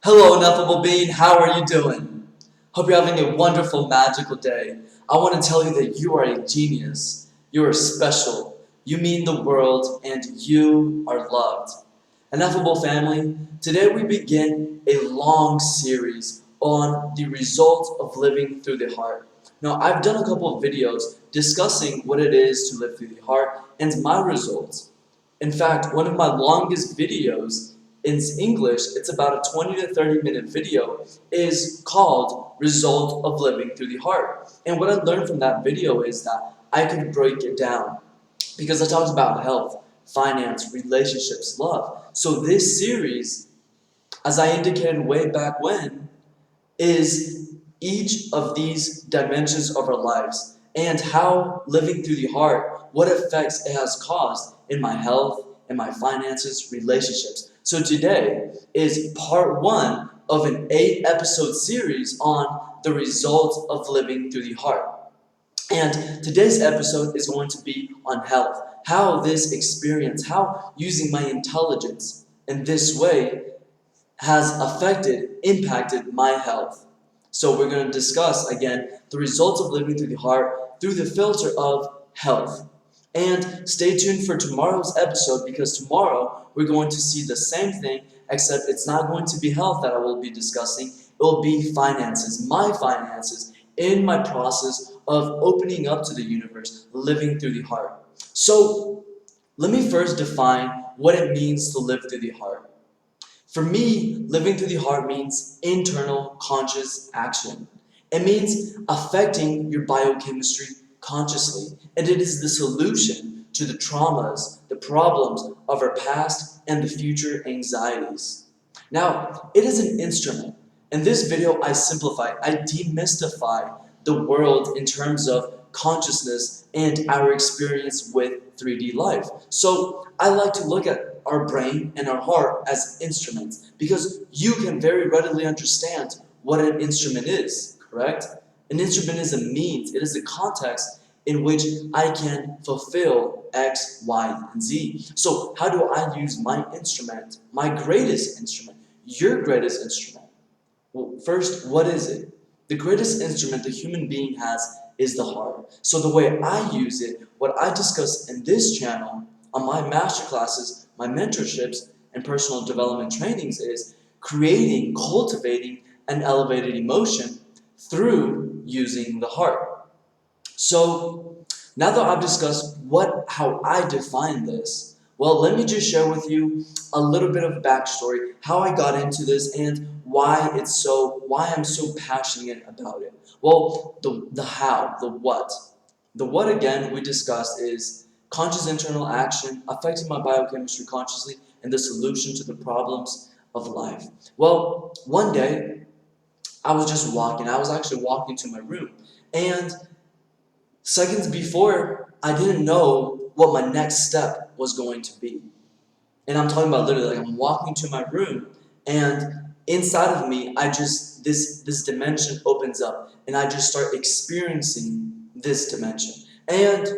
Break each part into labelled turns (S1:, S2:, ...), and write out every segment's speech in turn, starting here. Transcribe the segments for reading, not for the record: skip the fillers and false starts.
S1: Hello, ineffable being. How are you doing? Hope you're having a wonderful, magical day. I want to tell you that you are a genius. You are special. You mean the world, and you are loved. Ineffable family, today we begin a long series on the result of living through the heart. Now, I've done a couple of videos discussing what it is to live through the heart and my results. In fact, one of my longest videos in English, it's about a 20 to 30 minute video, is called Result of Living Through the Heart. And what I learned from that video is that I could break it down because I talked about health, finance, relationships, love. So this series, as I indicated way back when, is each of these dimensions of our lives and how living through the heart, what effects it has caused in my health, in my finances, relationships. So today is part one of an 8-episode series on the results of living through the heart. And today's episode is going to be on health. How this experience, how using my intelligence in this way has impacted my health. So we're going to discuss, again, the results of living through the heart through the filter of health. And stay tuned for tomorrow's episode because tomorrow we're going to see the same thing, except it's not going to be health that I will be discussing. It will be finances, my finances, in my process of opening up to the universe, living through the heart. So let me first define what it means to live through the heart. For me, living through the heart means internal conscious action. It means affecting your biochemistry consciously, and it is the solution to the traumas, the problems of our past and the future anxieties. Now, it is an instrument. In this video, I simplify, I demystify the world in terms of consciousness and our experience with 3D life. So I like to look at our brain and our heart as instruments because you can very readily understand what an instrument is, correct? An instrument is a means, it is a context in which I can fulfill X, Y, and Z. So how do I use my instrument, my greatest instrument, your greatest instrument? Well, first, what is it? The greatest instrument the human being has is the heart. So the way I use it, what I discuss in this channel, on my masterclasses, my mentorships, and personal development trainings is creating, cultivating an elevated emotion through using the heart. So now that I've discussed how I define this, well, let me just share with you a little bit of backstory, how I got into this, and why I'm so passionate about it. Well, the how, the what. The what, again, we discussed is conscious internal action affecting my biochemistry consciously and the solution to the problems of life. Well, one day I was just walking. I was actually walking to my room, and seconds before, I didn't know what my next step was going to be. And I'm talking about literally, like, I'm walking to my room, and inside of me, this dimension opens up, and I just start experiencing this dimension. And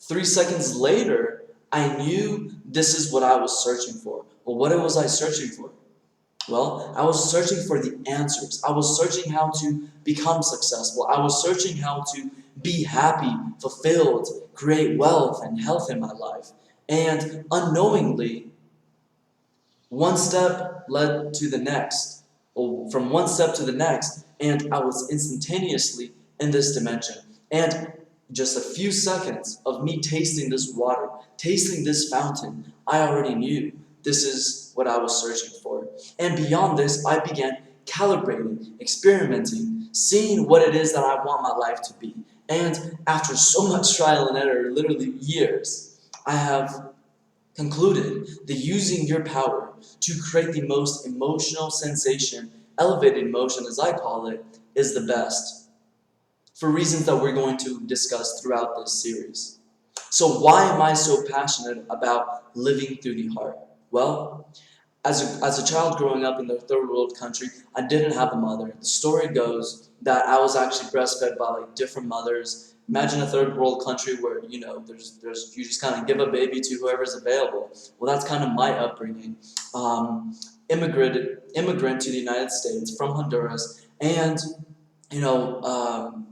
S1: 3 seconds later, I knew this is what I was searching for. Well, what was I searching for? Well, I was searching for the answers. I was searching how to become successful. I was searching how to be happy, fulfilled, create wealth and health in my life. And unknowingly, one step led to the next, or from one step to the next, and I was instantaneously in this dimension. And just a few seconds of me tasting this water, tasting this fountain, I already knew this is what I was searching for. And beyond this, I began calibrating, experimenting, seeing what it is that I want my life to be. And after so much trial and error, literally years, I have concluded that using your power to create the most emotional sensation, elevated emotion as I call it, is the best, for reasons that we're going to discuss throughout this series. So why am I so passionate about living through the heart? Well, as a child growing up in the third world country, I didn't have a mother. The story goes that I was actually breastfed by like different mothers. Imagine a third world country where, there's you just kind of give a baby to whoever's available. Well, that's kind of my upbringing. immigrant to the United States from Honduras, and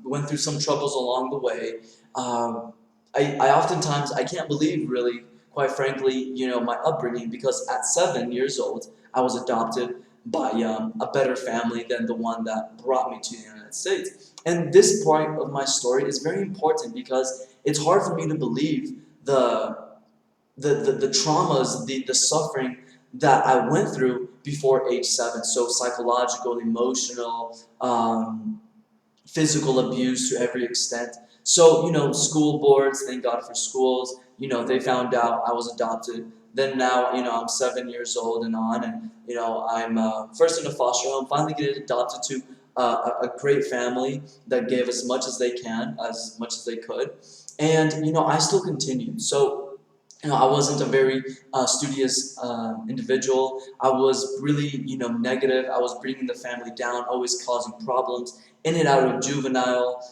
S1: went through some troubles along the way. I oftentimes I can't believe really, quite frankly, my upbringing, because at 7 years old I was adopted by a better family than the one that brought me to the United States. And this part of my story is very important because it's hard for me to believe the traumas, the suffering that I went through before age 7. So psychological, emotional, physical abuse to every extent. So, school boards, thank God for schools, they found out I was adopted. Then now, I'm 7 years old and on, and, I'm first in a foster home, finally get adopted to a great family that gave as much as they can, as much as they could. And, I still continued. So, I wasn't a very studious individual. I was really, negative. I was bringing the family down, always causing problems, in and out of juvenile.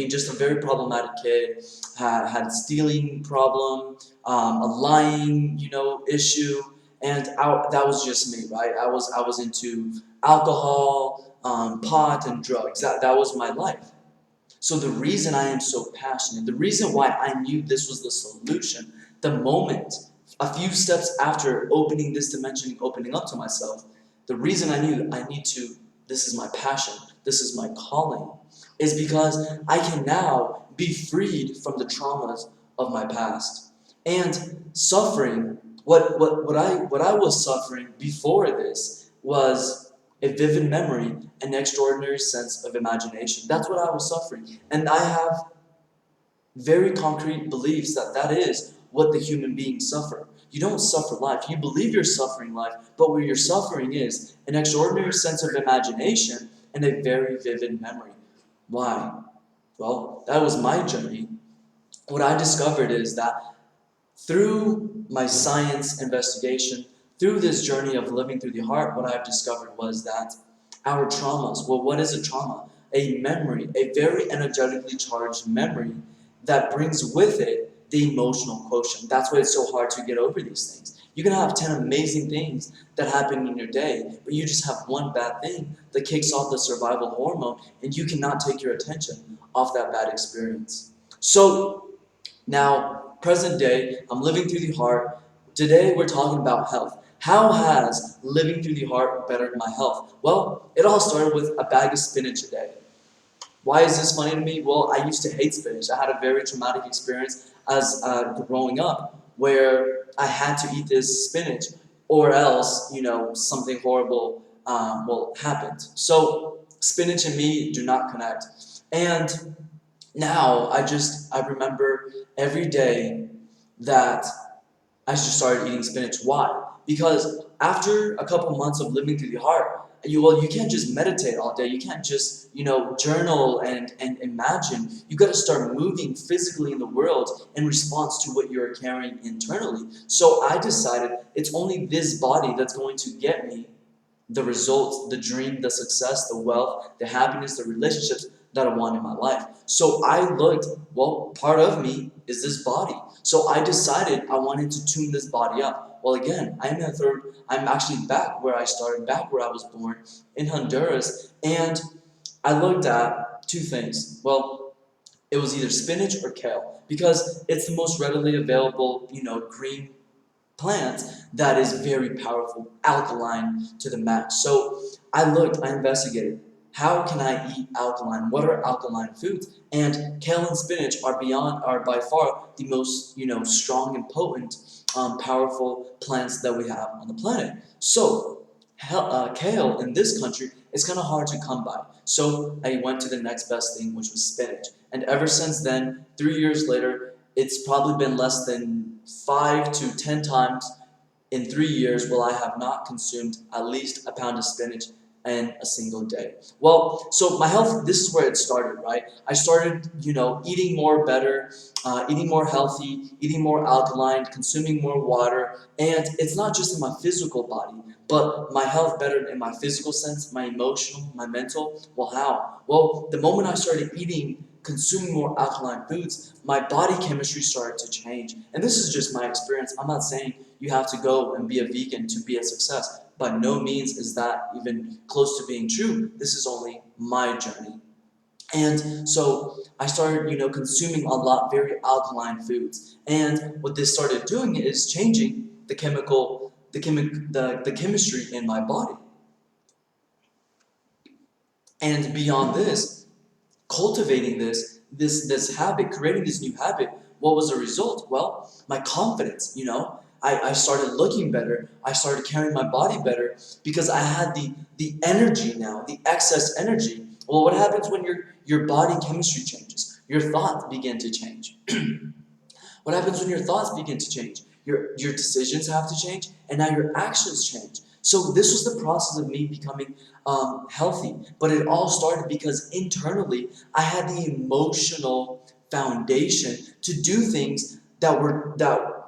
S1: Just a very problematic kid. Had a stealing problem, a lying, issue, and that was just me, right? I was into alcohol, pot, and drugs. That was my life. So the reason I am so passionate, the reason why I knew this was the solution, the moment, a few steps after opening this dimension, opening up to myself, the reason I knew this is my passion, this is my calling, is because I can now be freed from the traumas of my past. And suffering, what I was suffering before this was a vivid memory, an extraordinary sense of imagination. That's what I was suffering. And I have very concrete beliefs that is what the human beings suffer. You don't suffer life. You believe you're suffering life, but what you're suffering is an extraordinary sense of imagination and a very vivid memory. Why? Well, that was my journey. What I discovered is that through my science investigation, through this journey of living through the heart, what I've discovered was that our traumas, well, what is a trauma? A memory, a very energetically charged memory that brings with it the emotional quotient. That's why it's so hard to get over these things. You can have 10 amazing things that happen in your day, but you just have one bad thing that kicks off the survival hormone, and you cannot take your attention off that bad experience. So now, present day, I'm living through the heart. Today, we're talking about health. How has living through the heart bettered my health? Well, it all started with a bag of spinach a day. Why is this funny to me? Well, I used to hate spinach. I had a very traumatic experience as growing up where I had to eat this spinach or else, something horrible happened. So spinach and me do not connect. And now I remember every day that I just started eating spinach. Why? Because after a couple months of living through the heart, you can't just meditate all day. You can't just, journal and imagine. You got to start moving physically in the world in response to what you're carrying internally. So I decided it's only this body that's going to get me the results, the dream, the success, the wealth, the happiness, the relationships that I want in my life. So I looked, well, part of me is this body. So I decided I wanted to tune this body up. Well, again, I'm actually back where I started, back where I was born, in Honduras, and I looked at two things. Well, it was either spinach or kale, because it's the most readily available, green plant that is very powerful, alkaline to the max. So I investigated, how can I eat alkaline? What are alkaline foods? And kale and spinach are by far the most, strong and potent, powerful plants that we have on the planet. So kale in this country is kind of hard to come by. So I went to the next best thing, which was spinach. And ever since then, 3 years later, it's probably been less than 5 to 10 times in 3 years will I have not consumed at least a pound of spinach in a single day. Well, so my health, this is where it started, right? I started, eating more better, eating more healthy, eating more alkaline, consuming more water, and it's not just in my physical body, but my health bettered in my physical sense, my emotional, my mental. Well, how? Well, the moment I started consuming more alkaline foods, my body chemistry started to change. And this is just my experience. I'm not saying you have to go and be a vegan to be a success. by no means is that even close to being true. This is only my journey. And so I started, consuming a lot very alkaline foods. And what this started doing is changing the chemistry in my body. And beyond this, cultivating this habit, creating this new habit, what was the result? Well, my confidence, I started looking better. I started carrying my body better because I had the energy now, the excess energy. Well, what happens when your body chemistry changes? Your thoughts begin to change. What happens when your thoughts begin to change? Your decisions have to change, and now your actions change. So this was the process of me becoming healthy. But it all started because internally, I had the emotional foundation to do things that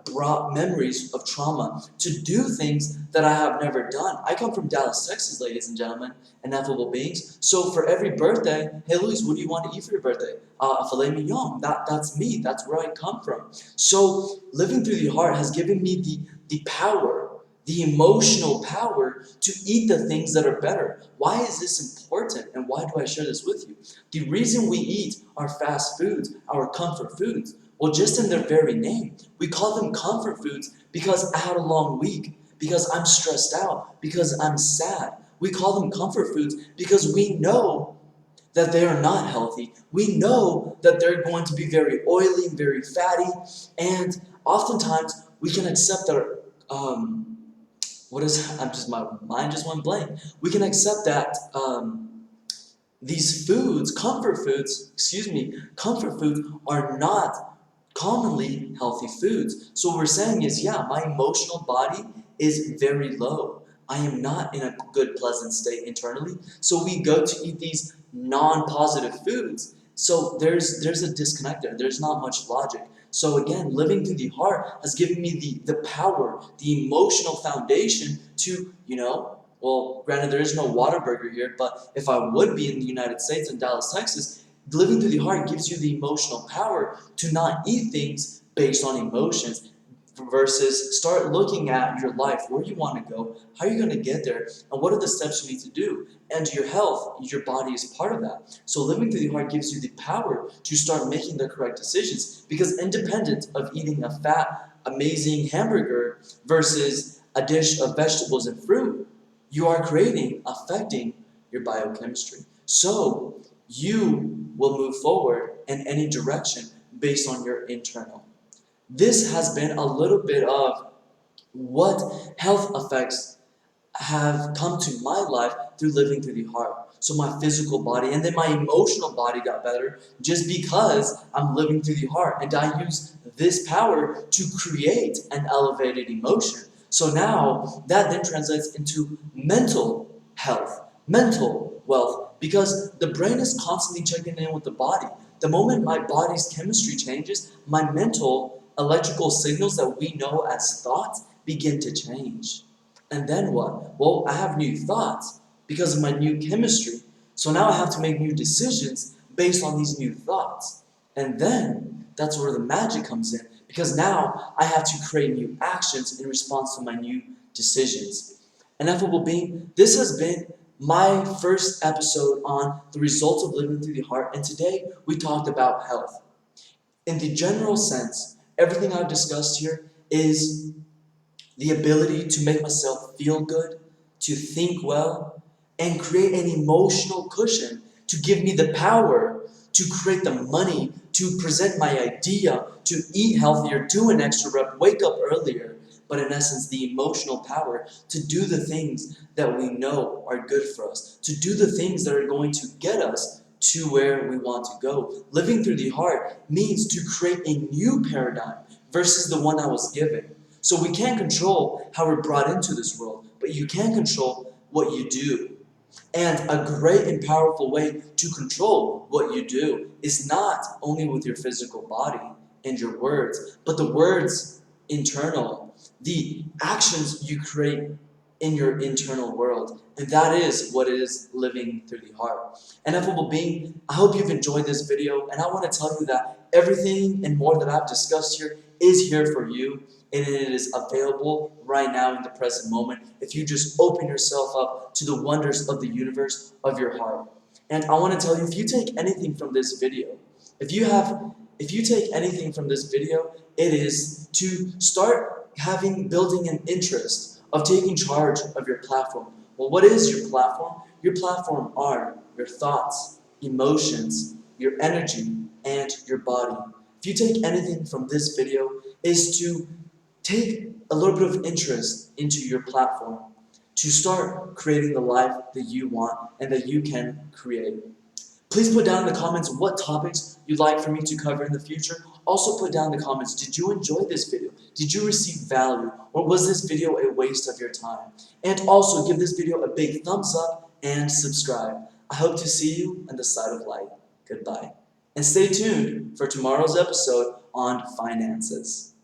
S1: brought memories of trauma, to do things that I have never done. I come from Dallas, Texas, ladies and gentlemen, ineffable beings. So for every birthday, hey Luis, what do you want to eat for your birthday? A filet mignon. That's me. That's where I come from. So living through the heart has given me the power, the emotional power to eat the things that are better. Why is this important, and why do I share this with you? The reason we eat our fast foods, our comfort foods, well, just in their very name, we call them comfort foods because I had a long week, because I'm stressed out, because I'm sad. We call them comfort foods because we know that they are not healthy. We know that they're going to be very oily, very fatty, and oftentimes we can accept that. My mind just went blank. We can accept that these foods, comfort foods, are not commonly healthy foods. So what we're saying is, yeah, my emotional body is very low. I am not in a good, pleasant state internally. So we go to eat these non-positive foods. So there's a disconnect there. There's not much logic. So again, living through the heart has given me the power, the emotional foundation to, well, granted there is no Whataburger here, but if I would be in the United States, in Dallas, Texas, living through the heart gives you the emotional power to not eat things based on emotions, versus start looking at your life, where you want to go, how you're going to get there, and what are the steps you need to do. And your health, your body is part of that. So living through the heart gives you the power to start making the correct decisions, because independent of eating a fat, amazing hamburger versus a dish of vegetables and fruit, you are affecting your biochemistry. So you will move forward in any direction based on your internal. This has been a little bit of what health effects have come to my life through living through the heart. So my physical body and then my emotional body got better just because I'm living through the heart, and I use this power to create an elevated emotion. So now that then translates into mental health, mental wealth, because the brain is constantly checking in with the body. The moment my body's chemistry changes, my mental electrical signals that we know as thoughts begin to change. And then what? Well, I have new thoughts because of my new chemistry. So now I have to make new decisions based on these new thoughts. And then that's where the magic comes in, because now I have to create new actions in response to my new decisions. Ineffable being, this has been my first episode on the results of living through the heart, and today we talked about health. In the general sense, everything I've discussed here is the ability to make myself feel good, to think well, and create an emotional cushion to give me the power to create the money, to present my idea, to eat healthier, do an extra rep, wake up earlier, but in essence, the emotional power to do the things that we know are good for us, to do the things that are going to get us to where we want to go. Living through the heart means to create a new paradigm versus the one I was given. So we can't control how we're brought into this world, but you can control what you do. And a great and powerful way to control what you do is not only with your physical body and your words, but the words internal, the actions you create in your internal world. And that is what is living through the heart. Ineffable being, I hope you've enjoyed this video, and I want to tell you that everything and more that I've discussed here is here for you. and it is available right now in the present moment if you just open yourself up to the wonders of the universe of your heart. And I want to tell you, if you take anything from this video, if you take anything from this video, it is to start building an interest of taking charge of your platform. Well, what is your platform? Your platform are your thoughts, emotions, your energy, and your body. If you take anything from this video, is to take a little bit of interest into your platform to start creating the life that you want and that you can create. Please put down in the comments what topics you'd like for me to cover in the future. Also put down in the comments, did you enjoy this video? Did you receive value? Or was this video a waste of your time? And also give this video a big thumbs up and subscribe. I hope to see you on the side of light. Goodbye. And stay tuned for tomorrow's episode on finances.